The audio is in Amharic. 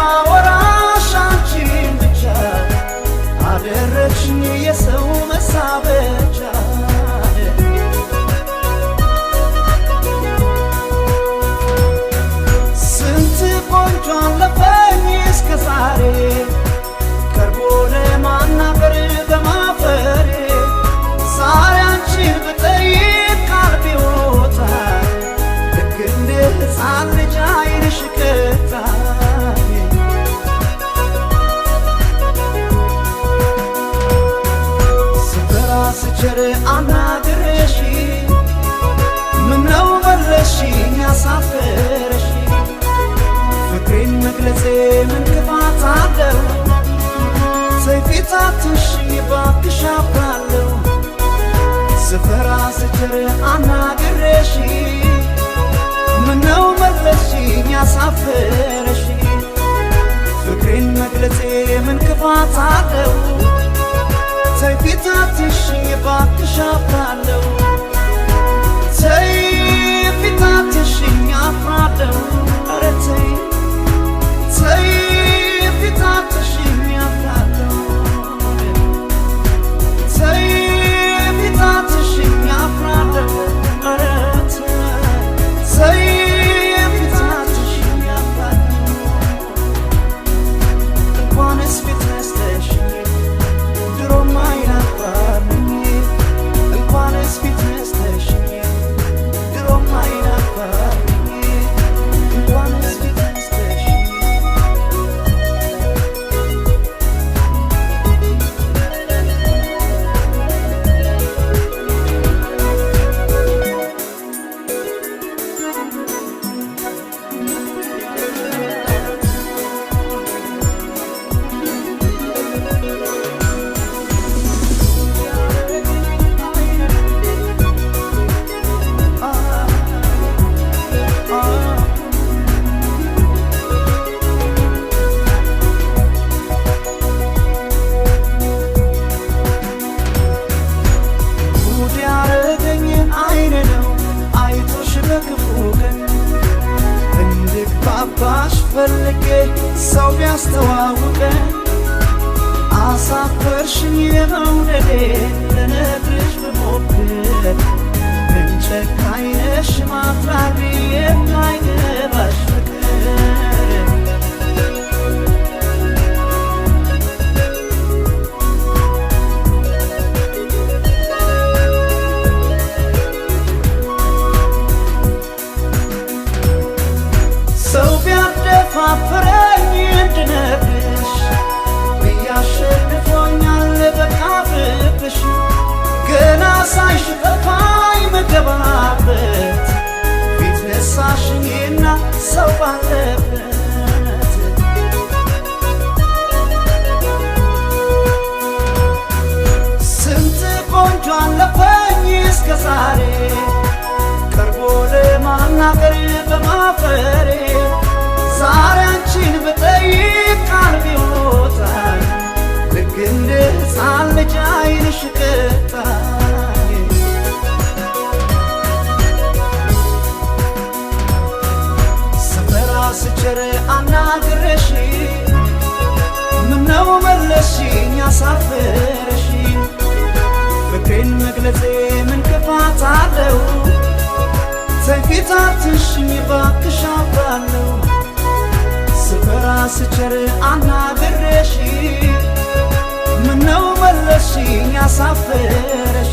የማወራሽ አንቺን ብቻ አደረግሽኝ የሰው መሳበቻ ስንት ቆንጆ አለፈኝ እስከ ዛሬ ቀርቦ ለማናገር በማፈሬ ዛሬ አንቺን ብጠይቅ ቃል ቢወጣኝ ልክ እንደ ሕፃን ልጅ ዓይንሽ ቀጣኝ ስፈራ ስቸር አናግረሽ ምነው መለስሽኝ አሳፈረሽ ፍቅሬን መግለጼ ምን ክፋት አለው ሰይፊት አትንሽኝ እባክሽ አፍራለሁ ስፈራ ስቸር አናግረሽ ምነው መለስሽኝ አሳፈረሽ ፍቅሬን መግለጼ ምን ክፋት አለው ሰይፊት አትንሽኝ እባክሽ አፍራለሁ ሰይፊት አትንሽኝ አፍራለሁ ኧረ ተይ ሰይፊት አትንሽኝ አፍራለሁ ሰይፊት አትንሽኝ አፍራለሁ ኧረ ተይ ሰይፊት አትንሽኝ አፍራለሁ እንኳንስ ፊት ነስተሽኝ ድሮም አይናፋርኝ እንኳንስ ፊት ነስተሽኝ ድሮም አይናፋርኝ እንኳንስ ፊት ነስተሽኝ ባባሽ ፈልጌ ሰው ቢያስተዋውቀን አሳፈርሽኝ የመውደዴ ልነግርሽ ብሞክር ምን ጨካኝ ነሽ ማፍራሪ የማይገባሽ ፍቅር ፋፍረኝ እንድነግርሽ ብያሸንፎኛል በቃ ፍቅርሽ ገና ሳይሽ ጠፋኝ መገባበት ፊት ነሳሽኝና ሰው ባለበት ስንት ቆንጆ አለፈኝ እስከ ዛሬ ቀርቦ ለማናገር በማፈሬ ዛሬ አንቺን ብጠይቅ ቃል ቢወጣኝ ልክ እንደ ሕፃን ልጅ ዓይንሽ ቀጣኝ ስፈራ ስቸር አናግረሽ ምነው መለስሽኝ አሳፈረሽ ፍቅሬን መግለጼ ምን ክፋት አለው ሰይፊት አትንሽኝ እባክሽ አፍራለሁ ስፈራ ስቸር አናግረሽ ምነው መለስሽኝ አሳፈረሽ